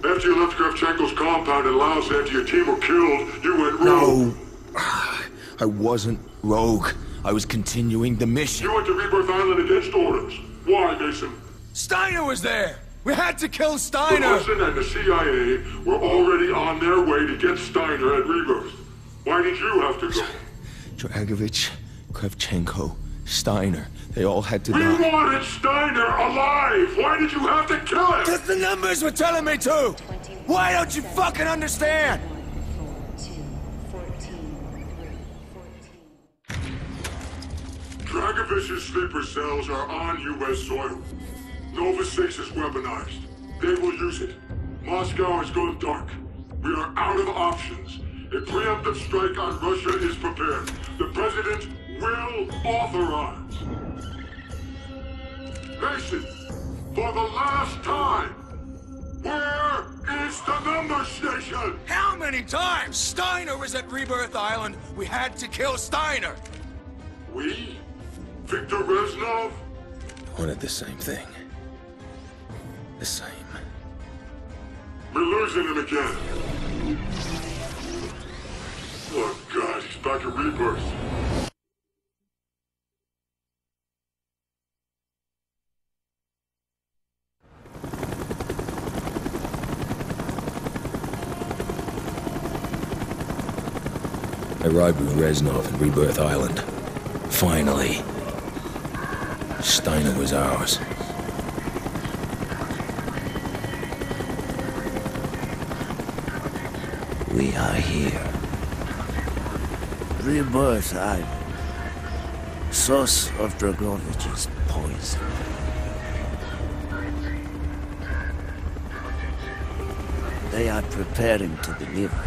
After you left Kravchenko's compound in Laos after your team were killed, you went rogue. No, I wasn't rogue. I was continuing the mission. You went to Rebirth Island against orders. Why, Mason? Steiner was there! We had to kill The Steiner! Hudson and the CIA were already on their way to get Steiner at Rebirth. Why did you have to go? Dragovich, Kravchenko, Steiner, they all had to We die. wanted Steiner alive! Why did you have to kill him? Because the numbers were telling me to! Why don't you fucking understand? 14. Dragovich's sleeper cells are on U.S. soil. Nova 6 is weaponized. They will use it. Moscow has gone dark. We are out of options. A preemptive strike on Russia is prepared. The President will authorize. Mason, for the last time, where is the number station? How many times? Steiner was at Rebirth Island. We had to kill Steiner. We? Victor Reznov? Wanted the same thing. The same. We're losing him again. Oh God, he's back at Rebirth. I arrived with Reznov at Rebirth Island. Finally. Steiner was ours. We are here. Rebirth Island. Source of Dragovich's poison. They are preparing to deliver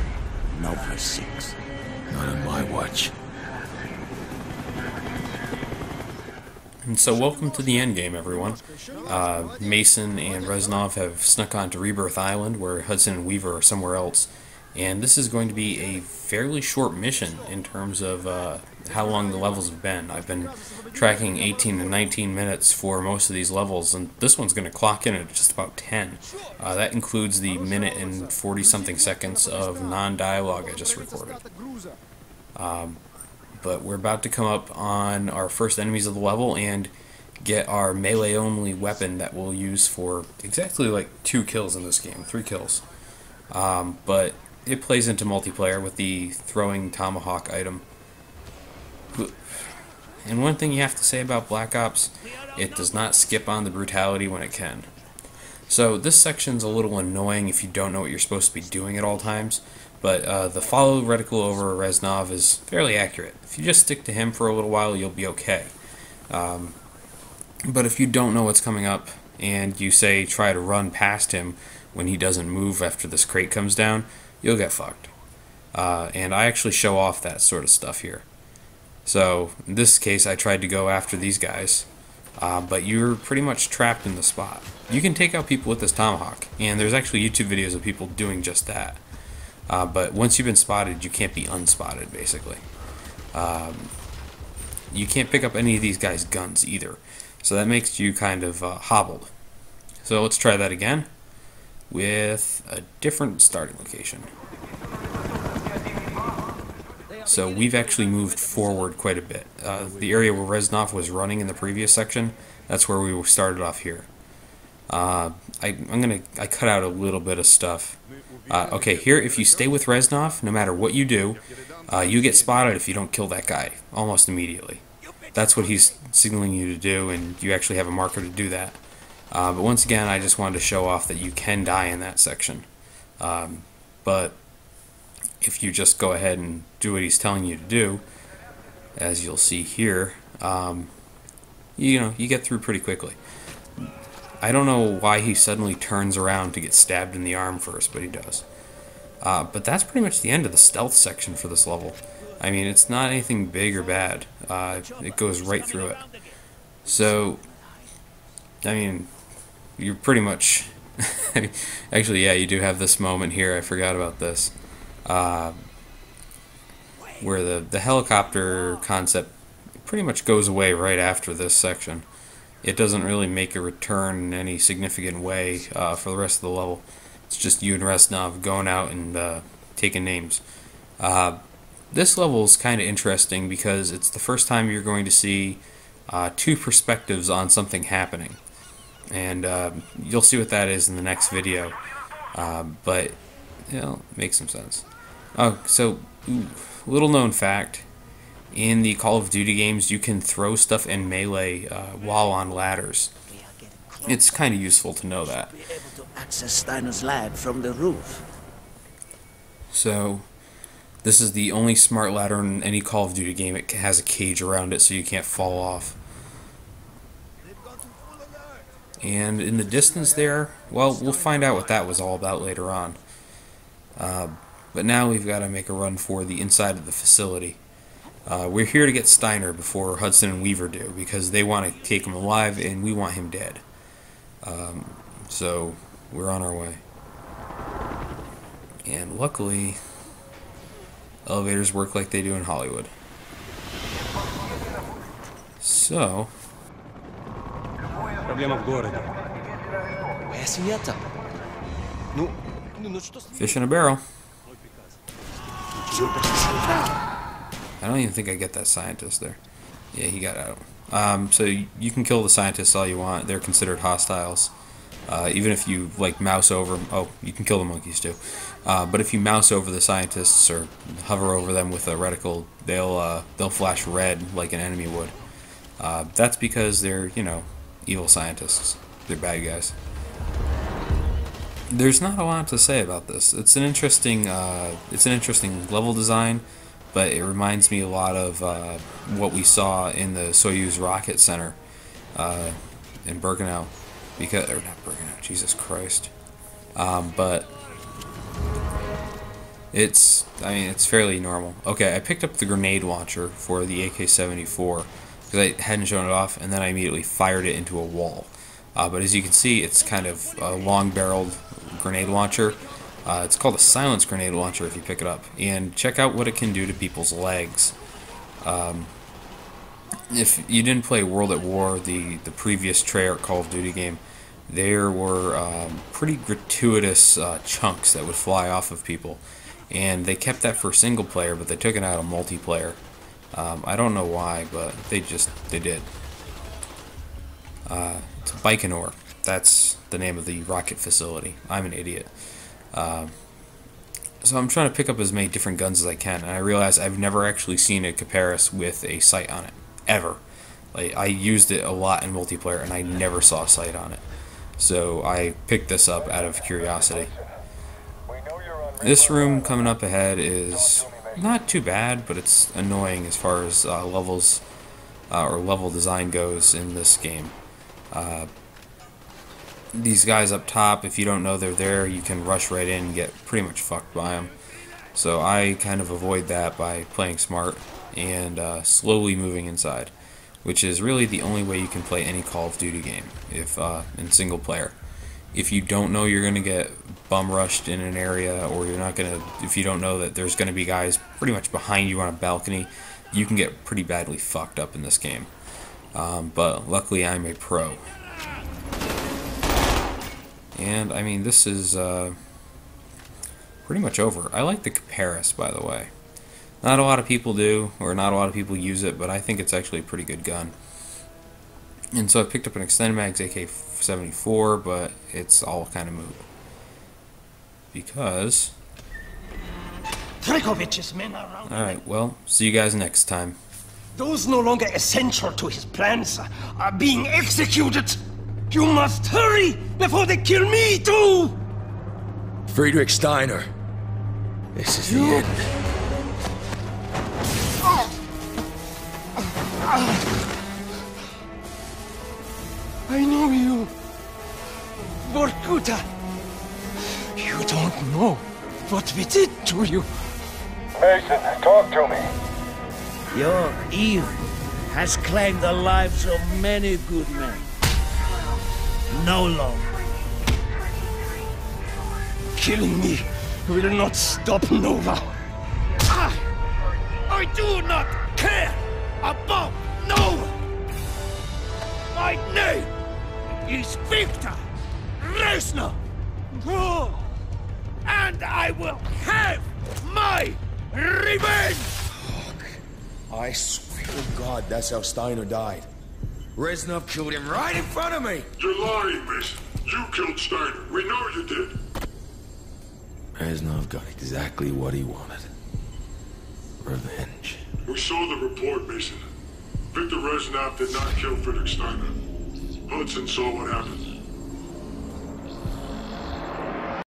Nova 6. Not on my watch. And so welcome to the endgame, everyone. Mason and Reznov have snuck onto Rebirth Island, where Hudson and Weaver are somewhere else. And this is going to be a fairly short mission in terms of how long the levels have been. I've been tracking 18 to 19 minutes for most of these levels, and this one's going to clock in at just about 10. That includes the minute and 40-something seconds of non-dialogue I just recorded. But we're about to come up on our first enemies of the level and get our melee-only weapon that we'll use for exactly like 2 kills in this game, 3 kills. But it plays into multiplayer with the throwing tomahawk item. And one thing you have to say about Black Ops, it does not skip on the brutality when it can. So this section's a little annoying if you don't know what you're supposed to be doing at all times, but the follow reticle over Reznov is fairly accurate. If you just stick to him for a little while, you'll be okay. But if you don't know what's coming up, and you say try to run past him when he doesn't move after this crate comes down, you'll get fucked. And I actually show off that sort of stuff here. So in this case I tried to go after these guys, but you're pretty much trapped in the spot. You can take out people with this tomahawk, and there's actually YouTube videos of people doing just that. But once you've been spotted, you can't be unspotted, basically. You can't pick up any of these guys' guns either, so that makes you kind of hobbled. So let's try that again with a different starting location. So we've actually moved forward quite a bit. The area where Reznov was running in the previous section, that's where we started off here. I cut out a little bit of stuff. Okay, here, if you stay with Reznov, no matter what you do, you get spotted if you don't kill that guy almost immediately. That's what he's signaling you to do, and you actually have a marker to do that. But once again, I just wanted to show off that you can die in that section. But if you just go ahead and do what he's telling you to do, as you'll see here, you get through pretty quickly. I don't know why he suddenly turns around to get stabbed in the arm first, but he does. But that's pretty much the end of the stealth section for this level. I mean, it's not anything big or bad. It goes right through it. So, I mean, you're pretty much... Actually, yeah, you do have this moment here. I forgot about this. Where the helicopter concept pretty much goes away right after this section. It doesn't really make a return in any significant way for the rest of the level. It's just you and Reznov going out and taking names. This level is kind of interesting because it's the first time you're going to see two perspectives on something happening. And you'll see what that is in the next video. But, you know, it makes some sense. Oh, so, little known fact. In the Call of Duty games, you can throw stuff in melee while on ladders. It's kind of useful to know that. Be able to access Steiner's lab from the roof. So, this is the only smart ladder in any Call of Duty game. It has a cage around it so you can't fall off. And in the distance there, well, we'll find out what that was all about later on. But now we've got to make a run for the inside of the facility. We're here to get Steiner before Hudson and Weaver do, because they want to take him alive and we want him dead. So we're on our way. And luckily, elevators work like they do in Hollywood. So... Fish in a barrel. I don't even think I get that scientist there. Yeah, he got out. So you can kill the scientists all you want. They're considered hostiles. Even if you like mouse over them. Oh, you can kill the monkeys too. But if you mouse over the scientists or hover over them with a reticle, they'll flash red like an enemy would. That's because they're, you know, evil scientists. They're bad guys. There's not a lot to say about this. It's an interesting level design, but it reminds me a lot of what we saw in the Soyuz rocket center in Birkenau, or not Birkenau, Jesus Christ. But it's fairly normal. Okay, I picked up the grenade launcher for the AK-74 because I hadn't shown it off, and then I immediately fired it into a wall. But as you can see, it's kind of a long-barreled grenade launcher. It's called a silence grenade launcher if you pick it up. And check out what it can do to people's legs. If you didn't play World at War, the previous Treyarch Call of Duty game, there were pretty gratuitous chunks that would fly off of people. And they kept that for single player, but they took it out of multiplayer. I don't know why, but they did. It's Baikonur. That's the name of the rocket facility. I'm an idiot. So I'm trying to pick up as many different guns as I can, and I realize I've never actually seen a Caparis with a sight on it. Ever. Like, I used it a lot in multiplayer, and I never saw a sight on it. So I picked this up out of curiosity. This room coming up ahead is not too bad, but it's annoying as far as levels or level design goes in this game. These guys up top, if you don't know they're there, you can rush right in and get pretty much fucked by them. So I kind of avoid that by playing smart and slowly moving inside, which is really the only way you can play any Call of Duty game if in single player. If you don't know you're gonna get bum rushed in an area, or if you don't know that there's gonna be guys pretty much behind you on a balcony, you can get pretty badly fucked up in this game. But luckily I'm a pro. And I mean, this is pretty much over. I like the Caparis, by the way. Not a lot of people do, or not a lot of people use it, but I think it's actually a pretty good gun. And so I picked up an extended mags AK-74, but it's all kind of moot. Because... Dragovich's men are around. Alright, well, see you guys next time. Those no longer essential to his plans are being executed. You must hurry before they kill me too! Friedrich Steiner. This is the end. I know you. Vorkuta. You don't know what we did to you. Mason, talk to me. Your evil has claimed the lives of many good men. No longer. Killing me will not stop Nova. I do not care about Nova. My name is Victor Reznov. and I will have my revenge! I swear to God, that's how Steiner died. Reznov killed him right in front of me! You're lying, Mason. You killed Steiner. We know you did. Reznov got exactly what he wanted. Revenge. We saw the report, Mason. Victor Reznov did not kill Friedrich Steiner. Hudson saw what happened.